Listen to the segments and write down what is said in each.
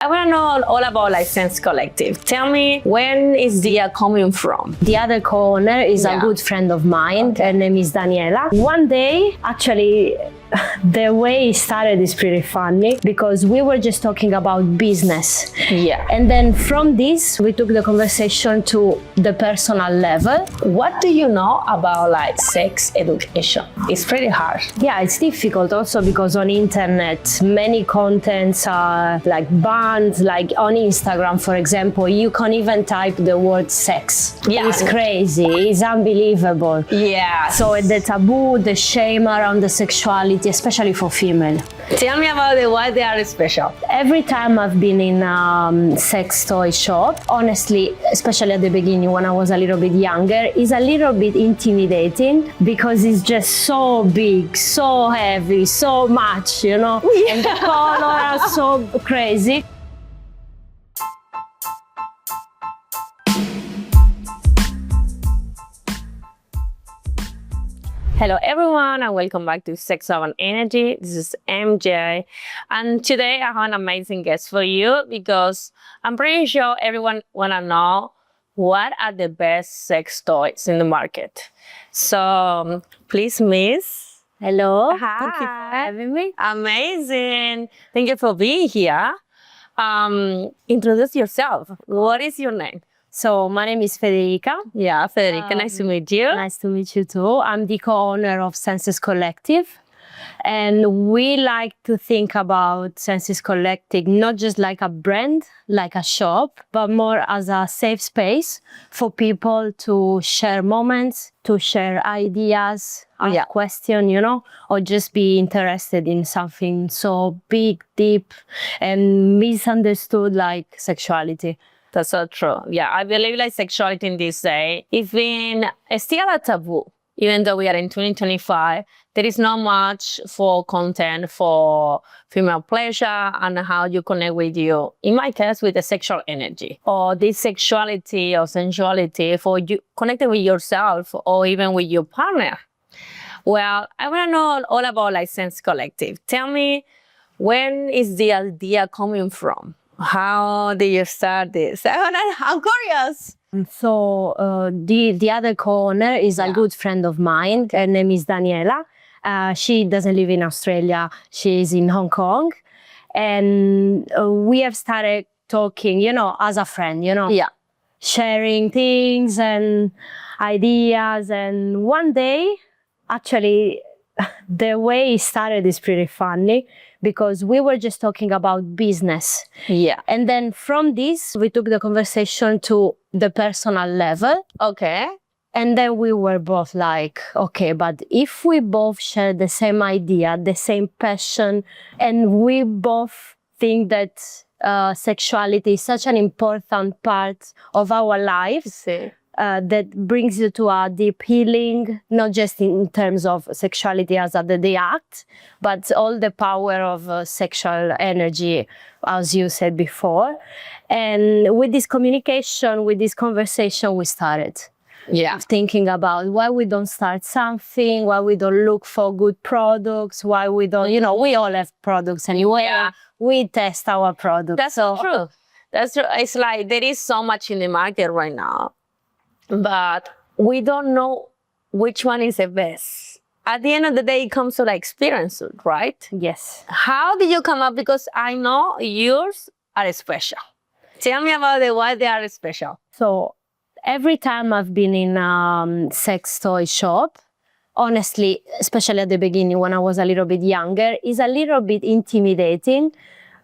I want to know all about like Sense Collective. Tell me, when is the coming from? The other co-owner is a good friend of mine. Her name is Daniela. One day, actually, the way it started is pretty funny because we were just talking about business. Yeah. And then from this, we took the conversation to the personal level. What do you know about like sex education? It's pretty hard. Yeah, it's difficult also because on internet, many contents are like banned, like on Instagram, for example, you can't even type the word sex. Yeah. It's crazy, it's unbelievable. Yeah. So the taboo, the shame around the sexuality, especially for female. Tell me about why they are special. Every time I've been in a sex toy shop, honestly, especially at the beginning when I was a little bit younger, it's a little bit intimidating because it's just so big, so heavy, so much, you know, and the colors are so crazy. Hello everyone and welcome back to Sex Love and Energy. This is MJ and today I have an amazing guest for you because I'm pretty sure everyone wanna know what are the best sex toys in the market. So please, Miss. Hello. Hi. Thank you for having me. Amazing. Thank you for being here. Introduce yourself. What is your name? So my name is Federica. Yeah, Federica, nice to meet you. Nice to meet you too. I'm the co-owner of Senses Collective. And we like to think about Senses Collective not just like a brand, like a shop, but more as a safe space for people to share moments, to share ideas, ask questions, you know, or just be interested in something so big, deep, and misunderstood like sexuality. That's so true. Yeah, I believe like sexuality in this day, it's still a taboo. Even though we are in 2025, there is not much for content for female pleasure and how you connect with you, in my case, with the sexual energy or this sexuality or sensuality for you connecting with yourself or even with your partner. Well, I want to know all about like Sense Collective. Tell me, when is the idea coming from? How did you start this? I'm curious. So the other co-owner is a good friend of mine. Her name is Daniela. She doesn't live in Australia. She's in Hong Kong. And we have started talking, you know, as a friend, you know. Yeah. Sharing things and ideas. And one day, actually, the way it started is pretty funny because we were just talking about business. Yeah. And then from this, we took the conversation to the personal level. Okay. And then we were both like, okay, but if we both share the same idea, the same passion, and we both think that sexuality is such an important part of our lives, that brings you to a deep healing, not just in terms of sexuality as the act, but all the power of sexual energy, as you said before. And with this communication, with this conversation, we started. Yeah. Thinking about why we don't start something, why we don't look for good products, why we don't, you know, we all have products anyway. Yeah. We test our products. That's true. That's true. It's like there is so much in the market right now, but we don't know which one is the best. At the end of the day, it comes to like experience, right? Yes. How did you come up? Because I know yours are special. Tell me about why they are special. So every time I've been in a sex toy shop, honestly, especially at the beginning when I was a little bit younger, it's a little bit intimidating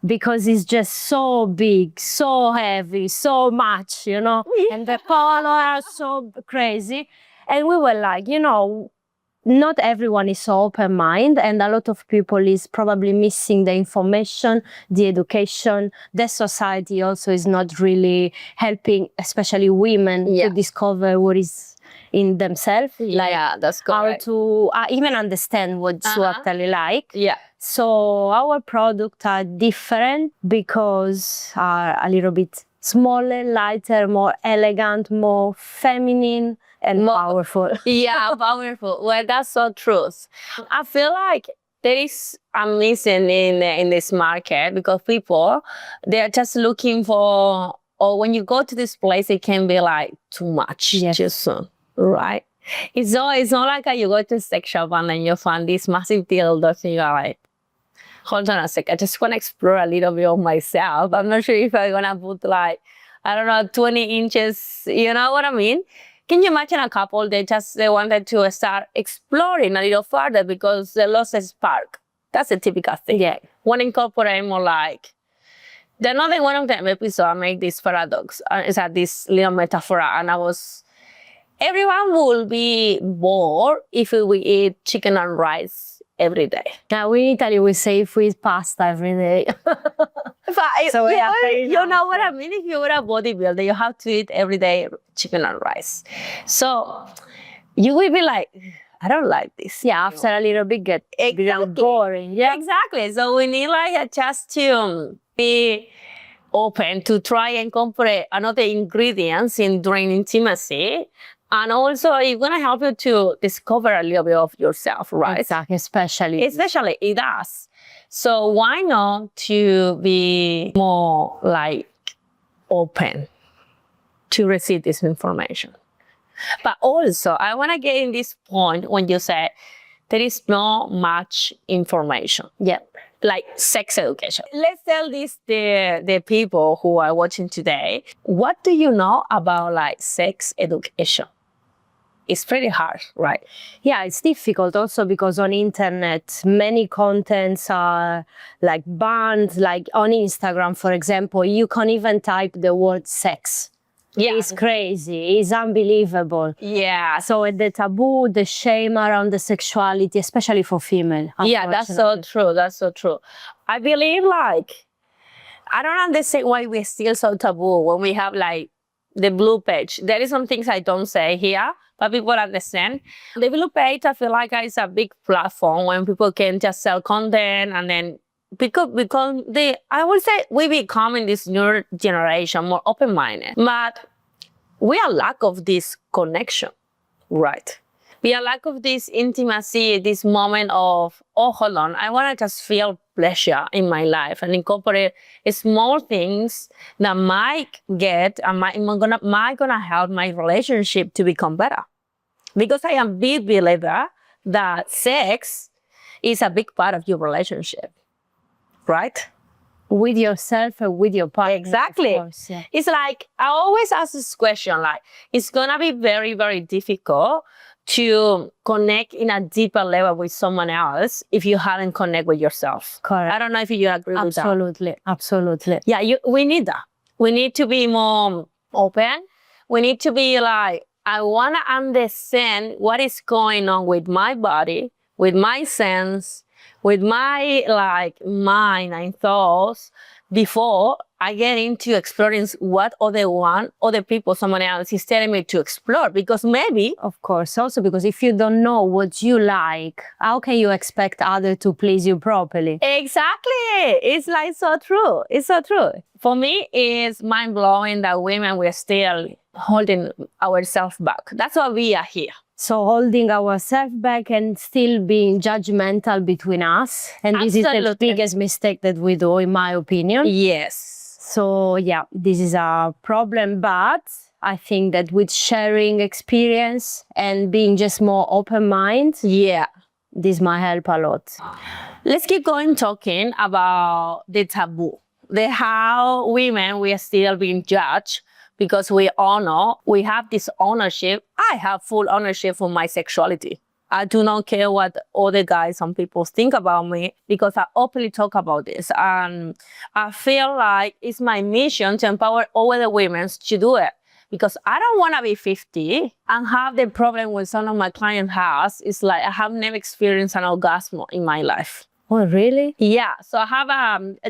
because it's just so big, so heavy, so much, you know, and the colors are so crazy. And we were like, you know, not everyone is so open-minded, and a lot of people is probably missing the information, the education. The society also is not really helping, especially women, to discover what is in themselves. Yeah, that's correct. How to even understand what you actually like. Yeah. So our products are different because are a little bit smaller, lighter, more elegant, more feminine, and more powerful. Yeah, powerful. Well, that's so true. I feel like there is amazing in this market because people, they're just looking for, or when you go to this place, it can be like too much, Yes. too soon, right? It's not like you go to a sex shop and then you find this massive dildo and you're like, hold on a sec, I just want to explore a little bit of myself. I'm not sure if I'm going to put like, I don't know, 20 inches, you know what I mean? Can you imagine a couple, they wanted to start exploring a little further because they lost a spark. That's a typical thing. Yeah. Want to incorporate more like, then another one of them episode, I make this paradox. It's at this little metaphor, and everyone will be bored if we eat chicken and rice every day. Now in Italy we say if we eat pasta every day. So you know what I mean? If you're a bodybuilder, you have to eat every day chicken and rice. So you will be like, I don't like this. Yeah, after a little bit get boring. Yeah, exactly. So we need like just to be open to try and incorporate another ingredients during intimacy. And also, it's going to help you to discover a little bit of yourself, right? Exactly, especially it does. So why not to be more like open to receive this information? But also, I want to get in this point when you said there is not much information. Yeah. Like sex education. Let's tell this the people who are watching today. What do you know about like sex education? It's pretty hard, right? Yeah, it's difficult also because on internet, many contents are like banned, like on Instagram, for example, you can't even type the word sex. Yeah. It's crazy. It's unbelievable. Yeah. So the taboo, the shame around the sexuality, especially for female. Yeah, that's so true. That's so true. I believe like, I don't understand why we're still so taboo when we have like the blue page. There is some things I don't say here, but people understand. The blue page, I feel like it's a big platform when people can just sell content and then because I would say we become in this new generation more open-minded, but we are lack of this connection, right? We are lack of this intimacy, this moment of, oh, hold on, I want to just feel pleasure in my life and incorporate small things that might gonna help my relationship to become better. Because I am a big believer that sex is a big part of your relationship. Right? With yourself and with your partner. Exactly. Course, yeah. It's like, I always ask this question, like, it's going to be very, very difficult to connect in a deeper level with someone else if you haven't connected with yourself. Correct. I don't know if you agree with that. Absolutely. Absolutely. Yeah, we need that. We need to be more open. We need to be like, I want to understand what is going on with my body, with my sense, with my like mind and thoughts before I get into exploring what other people, someone else is telling me to explore. Because maybe, of course, also because if you don't know what you like, how can you expect others to please you properly? Exactly. It's like so true. It's so true. For me, it's mind blowing that women we're still holding ourselves back. That's why we are here. So holding ourselves back and still being judgmental between us. And this is the biggest mistake that we do, in my opinion. Yes. So yeah, this is a problem. But I think that with sharing experience and being just more open-minded, yeah, this might help a lot. Let's keep going talking about the taboo. How women, we are still being judged. Because we have this ownership. I have full ownership for my sexuality. I do not care what other guys, some people think about me because I openly talk about this. And I feel like it's my mission to empower all the women to do it. Because I don't want to be 50 and have the problem with some of my clients has. It's like I have never experienced an orgasm in my life. Oh, really? Yeah. So I have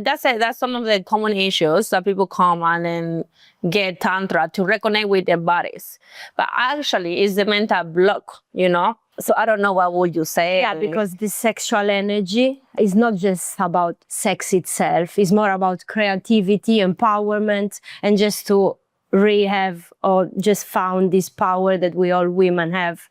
that's some of the common issues that people come and then get tantra to reconnect with their bodies. But actually, it's the mental block, you know. So I don't know, what would you say? Yeah, because the sexual energy is not just about sex itself. It's more about creativity, empowerment, and just to have or just found this power that we all women have.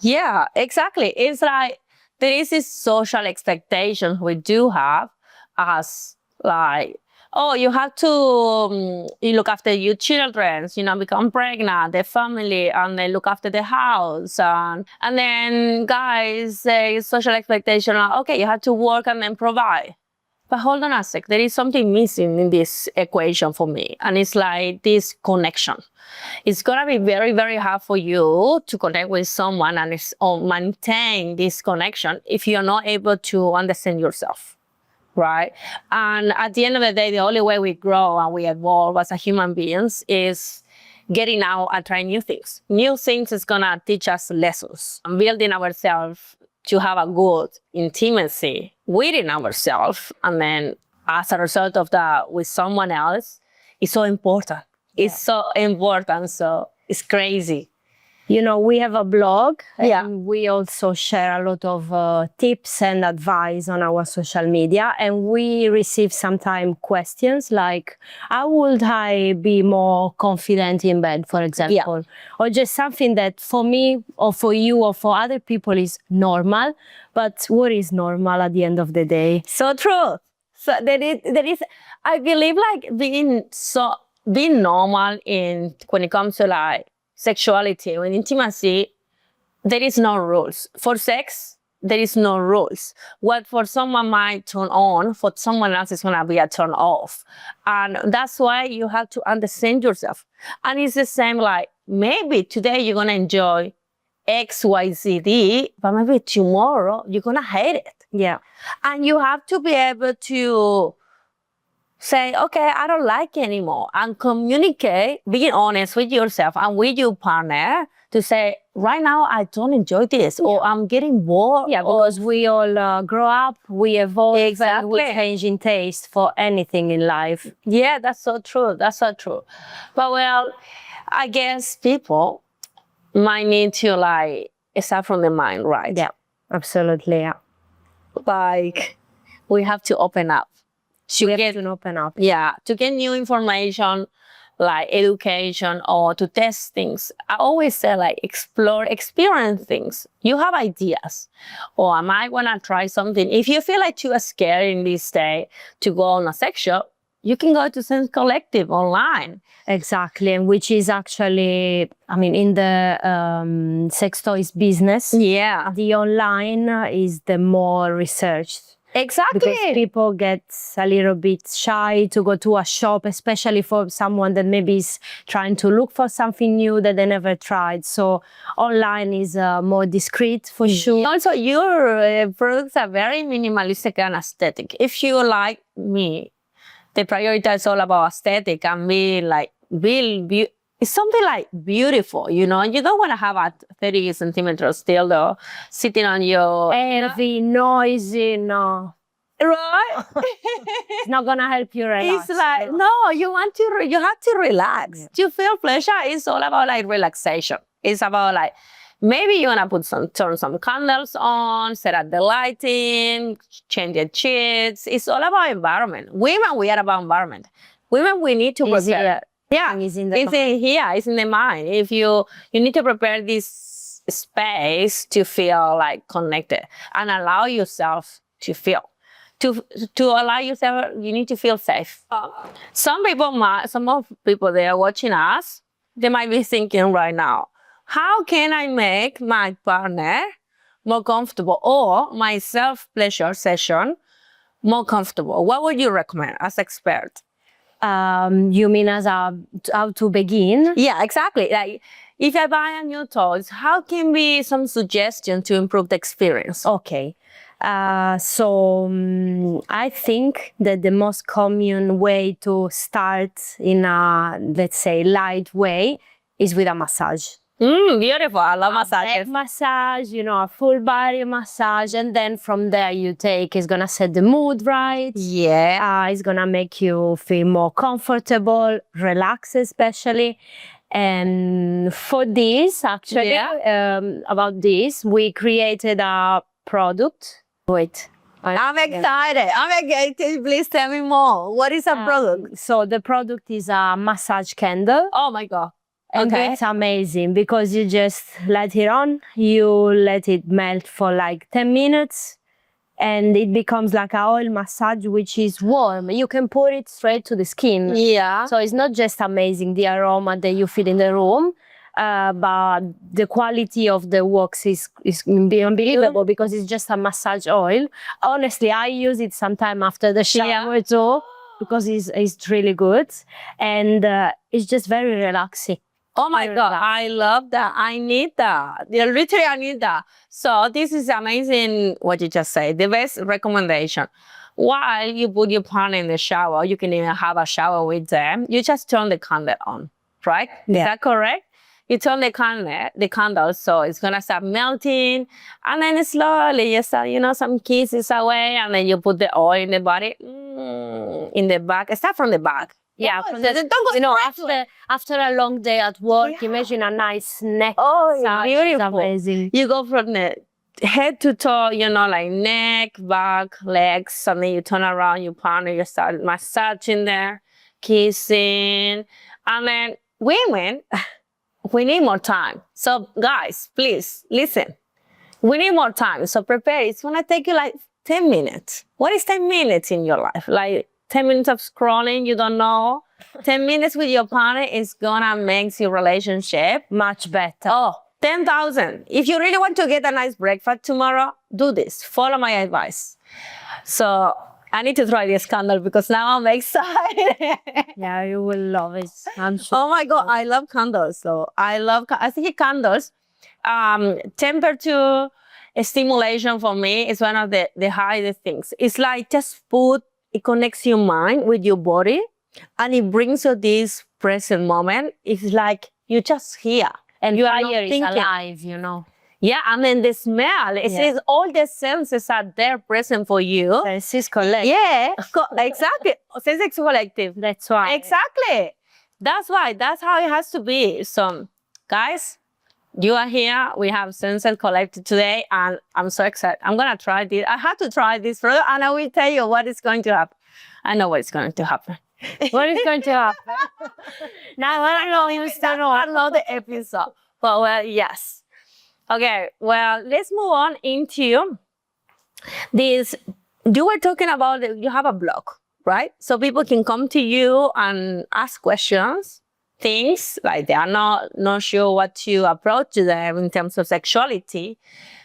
Yeah, exactly. It's like there is this social expectation we do have as like, oh, you have to you look after your children, become pregnant, the family, and then look after the house. And then guys say social expectation, like, okay, you have to work and then provide. But hold on a sec, there is something missing in this equation for me. And it's like this connection. It's gonna be very, very hard for you to connect with someone and maintain this connection if you're not able to understand yourself. Right? And at the end of the day, the only way we grow and we evolve as a human beings is getting out and trying new things. New things is gonna teach us lessons and building ourselves to have a good intimacy within ourselves. And then as a result of that with someone else, is so important. It's so important. So it's crazy. We have a blog, Yeah. and we also share a lot of tips and advice on our social media. And we receive sometimes questions like, how would I be more confident in bed, for example? Or just something that for me or for you or for other people is normal. But what is normal at the end of the day? So true. So there is I believe like being normal when it comes to like sexuality and intimacy, there is no rules. For sex, there is no rules. What for someone might turn on, for someone else is gonna be a turn off. And that's why you have to understand yourself. And it's the same like, maybe today you're gonna enjoy X, Y, Z, D, but maybe tomorrow you're gonna hate it. Yeah. And you have to be able to say, okay, I don't like it anymore, and communicate, being honest with yourself and with your partner to say, right now, I don't enjoy this, or I'm getting bored. Yeah, because we all grow up, we evolve, Exactly. and we change in taste for anything in life. Yeah, that's so true. That's so true. But well, I guess people might need to like start from the mind, right? Yeah, absolutely. Yeah. Like we have to open up. We have to open up. Yeah, to get new information, like education, or to test things. I always say like explore, experience things. You have ideas, or I might want to try something. If you feel like you are scared in this day to go on a sex shop, you can go to Sense Collective online. Exactly, and which is actually, in the sex toys business, Yeah, the online is the more researched. exactly. Because people get a little bit shy to go to a shop, especially for someone that maybe is trying to look for something new that they never tried. So online is more discreet for sure. Also, your products are very minimalistic and aesthetic. If you like me, the priority is all about aesthetic and it's something like beautiful, you don't want to have a 30 centimeters dildo sitting on your Heavy, noisy, no. right. It's not gonna help you relax. It's like no, you have to relax. To feel pleasure is all about like relaxation. It's about like maybe you want to turn some candles on, set up the lighting, change the sheets. It's all about environment. Women, we are about environment. Women, we need to prepare. Yeah, It's in it's in the mind. If you need to prepare this space to feel like connected and allow yourself to feel. To allow yourself, you need to feel safe. Some of people they are watching us, they might be thinking right now, how can I make my partner more comfortable or my self-pleasure session more comfortable? What would you recommend as expert? You mean as how to begin? Yeah, exactly. Like if I buy a new toys, how can be some suggestion to improve the experience? Okay. I think that the most common way to start in a, let's say, light way is with a massage. Beautiful. I love massages. Back massage, a full body massage, and then from there it's gonna set the mood right. Yeah. It's gonna make you feel more comfortable, relax especially. And for this, actually, about this, we created a product. Wait. I'm excited. Please tell me more. What is a product? So the product is a massage candle. Oh my God. And Okay. it's amazing because you just let it on, you let it melt for like 10 minutes, and it becomes like an oil massage, which is warm. You can pour it straight to the skin. Yeah. So it's not just amazing, the aroma that you feel in the room, but the quality of the wax is unbelievable because it's just a massage oil. Honestly, I use it sometime after the shower too because it's really good, and it's just very relaxing. Oh my God, I love that. I need that. Yeah, literally, I need that. So this is amazing what you just said. The best recommendation. While you put your partner in the shower, you can even have a shower with them. You just turn the candle on, right? Is that correct? You turn the candle, so it's gonna start melting, and then slowly you start, some kisses away, and then you put the oil in the body, in the back. Start from the back. Yeah, after a long day at work, imagine a nice neck massage. Beautiful. It's amazing. You go from the head to toe, like neck, back, legs, and then you turn around your partner, you start massaging there, kissing, and then women, we need more time. So guys, please listen. We need more time. So prepare. It's gonna take you like 10 minutes. What is 10 minutes in your life? Like 10 minutes of scrolling, you don't know. 10 minutes with your partner is gonna make your relationship much better. Oh, 10,000. If you really want to get a nice breakfast tomorrow, do this. Follow my advice. So I need to try this candle because now I'm excited. Yeah, you will love it. I'm sure. Oh my God, I love candles. So I think candles, temperature stimulation for me is one of the hardest things. It's like it connects your mind with your body and it brings you this present moment. It's like you're just here. And you fire is alive, Yeah, and then the smell, it says all the senses are there present for you. Senses collective. Yeah, exactly. Senses collective. That's why. Exactly. That's why. That's how it has to be. So, guys, you are here. We have Senses Collective today, and I'm so excited. I'm going to try this. I have to try this product, and I will tell you what is going to happen. I know what is going to happen. What is going to happen? Now, I don't know. You still don't I know the episode. But, well, yes. Okay, well, let's move on into this. You were talking about you have a blog, right? So people can come to you and ask questions, things like they are not sure what to approach to them in terms of sexuality.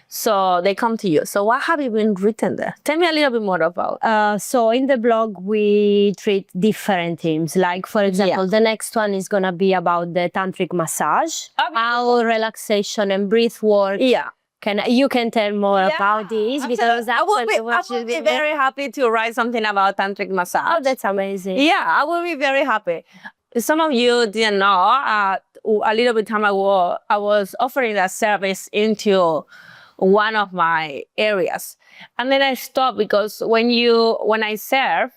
So they come to you. So what have you been written there? Tell me a little bit more about. So in the blog, we treat different themes. Like, for example, the next one is going to be about the tantric massage, how relaxation and breath work. Yeah. You can tell more about this because I would be very happy to write something about tantric massage. Oh, that's amazing. Yeah, I will be very happy. Some of you didn't know, a little bit time ago, I was offering that service into one of my areas. And then I stopped because when I serve,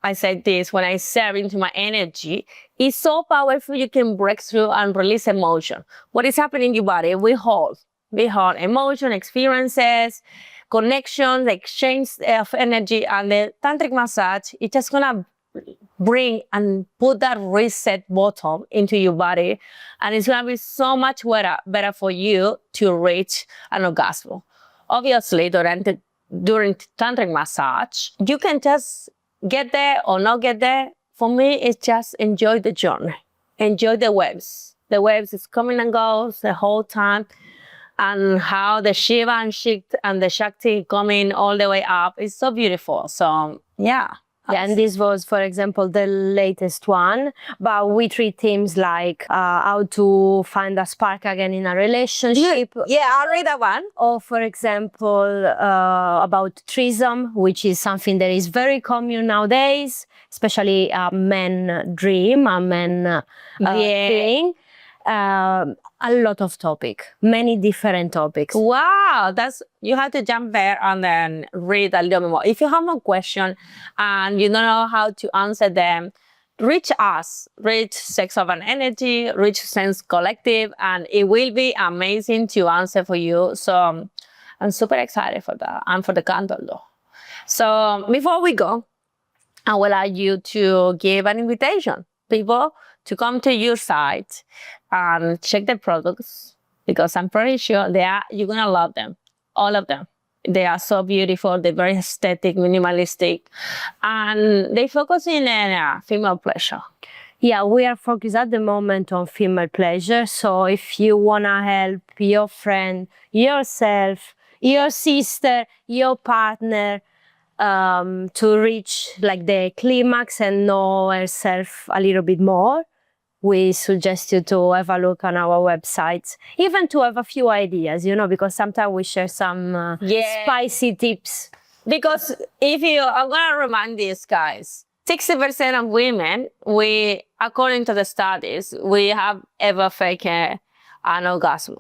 I said this, when I serve into my energy, it's so powerful. You can break through and release emotion. What is happening in your body? We hold emotion, experiences, connections, exchange of energy, and the tantric massage, it's just gonna bring and put that reset button into your body, and it's gonna be so much better for you to reach an orgasm. Obviously, during tantric massage, you can just get there or not get there. For me, it's just enjoy the journey, enjoy the waves. The waves is coming and goes the whole time, and how the Shiva and the Shakti coming all the way up is so beautiful. So yeah. Yeah, and this was, for example, the latest one, but we treat themes like how to find a spark again in a relationship. Yeah, I'll read that one. Or, for example, about threesome, which is something that is very common nowadays, especially a men dream, a men thing. A lot of many different topics. Wow, you have to jump there and then read a little bit more. If you have more questions and you don't know how to answer them, reach us, reach Sex of an Energy, reach Sense Collective, and it will be amazing to answer for you. So I'm super excited for that and for the candle though. So before we go, I will ask you to give an invitation, people, to come to your site and check the products, because I'm pretty sure you're going to love them, all of them. They are so beautiful. They're very aesthetic, minimalistic, and they focus in female pleasure. Yeah, we are focused at the moment on female pleasure. So if you want to help your friend, yourself, your sister, your partner to reach like the climax and know herself a little bit more, we suggest you to have a look on our website, even to have a few ideas, you know, because sometimes we share some spicy tips. Because I'm going to remind these guys, 60% of women, according to the studies, we have ever faked an orgasm.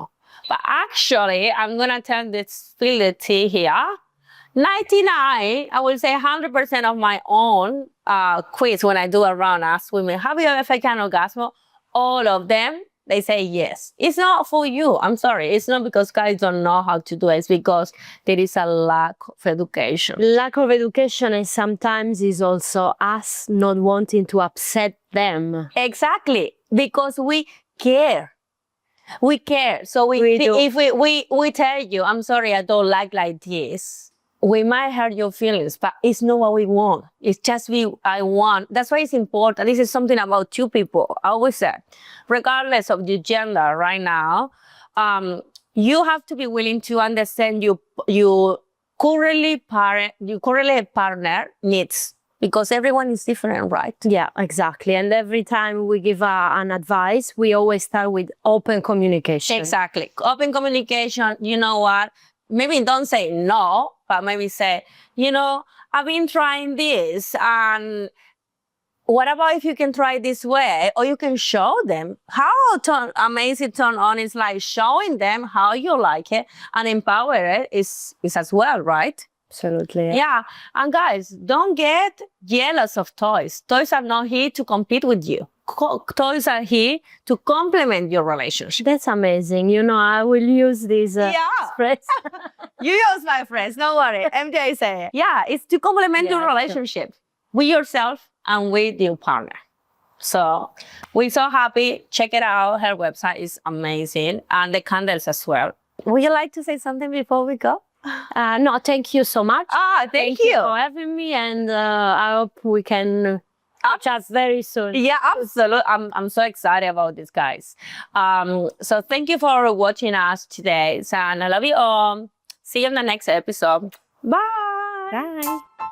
But actually, I'm going to spill the tea here. 99, I will say 100% of my own quiz when I do around ask women, have you ever faked an orgasm? All of them, they say yes. It's not for you. I'm sorry. It's not because guys don't know how to do it. It's because there is a lack of education. Lack of education, and sometimes is also us not wanting to upset them. Exactly. Because we care. We care. So if we tell you, I'm sorry, I don't like this, we might hurt your feelings, but it's not what we want. It's just I want. That's why it's important. This is something about two people. I always say, regardless of your gender right now, you have to be willing to understand your currently partner needs, because everyone is different, right? Yeah, exactly. And every time we give an advice, we always start with open communication. Exactly. Open communication. You know what? Maybe don't say no, but maybe say, I've been trying this, and what about if you can try this way? Or you can show them how amazing turn on is, like showing them how you like it, and empower it is as well, right? Absolutely. Yeah. And guys, don't get jealous of toys. Toys are not here to compete with you. Toys are here to complement your relationship. That's amazing. I will use this phrase. You use my phrase, don't worry. MJ say it. Yeah, it's to complement your relationship with yourself and with your partner. So we're so happy. Check it out. Her website is amazing. And the candles as well. Would you like to say something before we go? No, thank you so much. Thank you for having me, and I hope we can chat very soon. Yeah, absolutely. I'm so excited about this, guys. So thank you for watching us today, and I love you all. See you in the next episode. Bye. Bye.